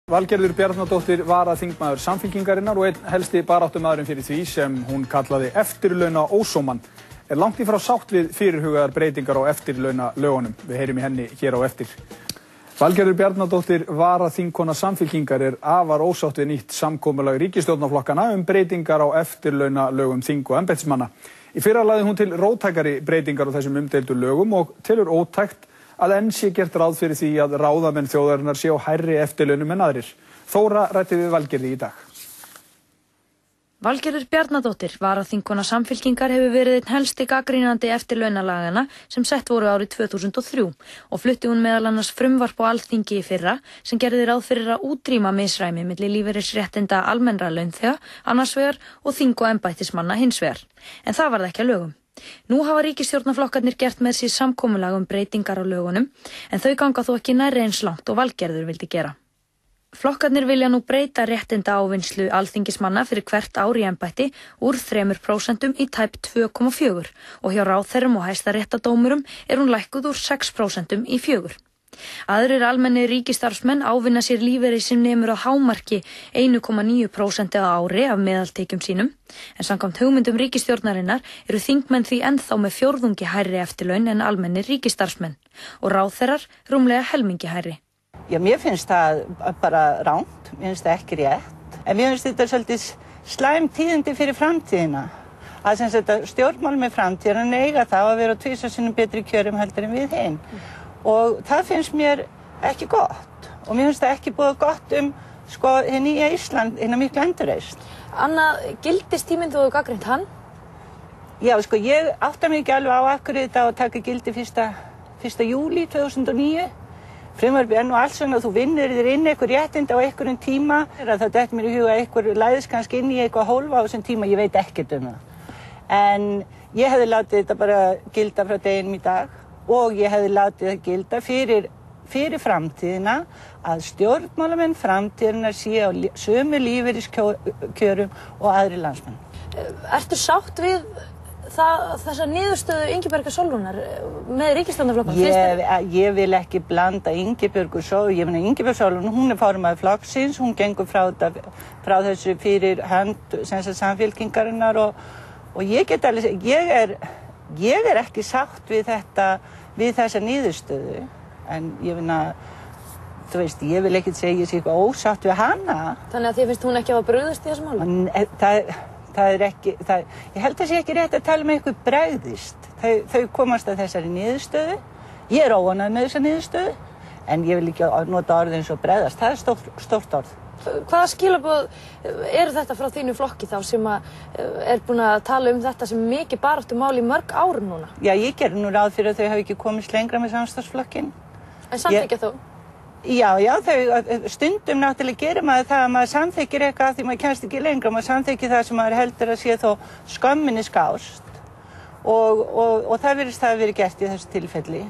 Valgerður Bjarnadóttir varaþingmaður Samfylkingarinnar og einn helsti baráttumaðurinn fyrir því sem hún kallaði eftirlauna-ósómann langt í frá sátt við fyrirhugaðar breytingar á eftirlaunalögunum. Við heyrum í henni hér á eftir. Valgerður Bjarnadóttir varaþingkona Samfylkingar afar ósátt við nýtt samkomulag ríkisstjórnarflokkana breytingar á eftirlaunalögum þing- og embættismanna. Í fyrra lagði hún til róttækari breytingar á þessum umdeildu lögum og telur ótækt að enn sé gert ráð fyrir því að ráðamenn þjóðarinnar sé á hærri eftirlaunum en aðrir. Þóra ræddi við Valgerði í dag. Valgerður Bjarnadóttir, varaþingkona Samfylkingar, hefur verið einn helsti gagnrýnandi eftirlaunalagana sem sett voru árið 2003 og flutti hún meðal annars frumvarp á Alþingi í fyrra sem gerði ráð fyrir að útrýma misræmi milli lífeyrisréttinda almennra launþega annars vegar og þing- og embættismanna hins vegar. En það varð ekki að lögum. Nú hafa ríkisstjórnarflokkarnir gert með sér samkomulag breytingar á lögunum en þau ganga þó ekki nærri eins langt og Valgerður vildi gera. Flokkarnir vilja nú breyta réttinda ávinnslu alþingismanna fyrir hvert ár í embætti úr 3% í tæp 2,4 og hjá ráðherrum og hæstaréttardómurum hún lækkuð úr 6% í 4%. Aðrir almennir ríkisstarfsmenn ávinna sér lífeyri sem nemur á hámarki 1,9% á ári af meðaltekjum sínum, en samkvæmt hugmyndum ríkisstjórnarinnar eru þingmenn því ennþá með fjórðungi hærri eftirlaun en almennir ríkisstarfsmenn og ráðherrar rúmlega helmingi hærri. Já, mér finnst það bara ránt, mér finnst það ekki rétt, en mér finnst þetta svolítið slæm tíðindi fyrir framtíðina. Að sem þetta stjórnmál með framtíðina eiga það að vera 2 sinnum betri kjörum heldur en við hinn. Og það finnst mér ekki gott og mér finnst það ekki búið gott hinn í Ísland, hinn að miklu endurreisn. Anna, gildist tíminn þú gagnrýnt hann? Já, ég átta mig ekki alveg á af hverju þetta á að taka gildi 1. júlí 2009. Frumvarpið nú alls svona að þú vinnur þér inn eitthvað réttinda á einhverjum tíma. Það dætti mér í huga að einhver læðist kannski inn í eitthvað hólfa á þessum tíma, ég veit ekkert um það. En ég hefði látið þetta bara gilda frá deginum í dag. Og ég hefði látið það gilda fyrir framtíðina að stjórnmálamenn framtíðina sé á sömu lífeyriskjörum og aðri landsmenn. Ertu sátt við þessa niðurstöðu Ingibjargar Sólrúnar með ríkisstjórnarflokkunum? Ég vil ekki blanda Ingibjörgu Sólrún. Ég meina Ingibjörg Sólrún, hún formaður flokksins, hún gengur frá þessu fyrir hönd Samfylkingarinnar og ég get alveg segja, ég er ekki sátt við þessa niðurstöðu, en ég finna, þú veist, ég vil ekki segja ég sé eitthvað ósátt við hana. Þannig að þér finnst hún ekki hafa brugðist í þessu máli? Það er ekki, ég held að sé ekki rétt að tala með eitthvað bregðist. Þau komast að þessari niðurstöðu. Ég er óánægð með þessa niðurstöðu, en ég vil ekki nota orðið eins og bregðast. Það er stórt orð. Hvaða skilaboð þetta frá þínu flokki þá sem búin að tala þetta sem mikið baráttumál í mörg ár núna? Já, ég gerði nú ráð fyrir að þau hafi ekki komist lengra með samstarfsflokkinn. En samþykkja þó? Já, stundum náttúrulega gerir maður það að maður samþykkir eitthvað því maður kemst ekki lengra, maður samþykkir það sem maður heldur að sé þó skömminni skást og það virðist það hafa verið gert í þessu tilfelli.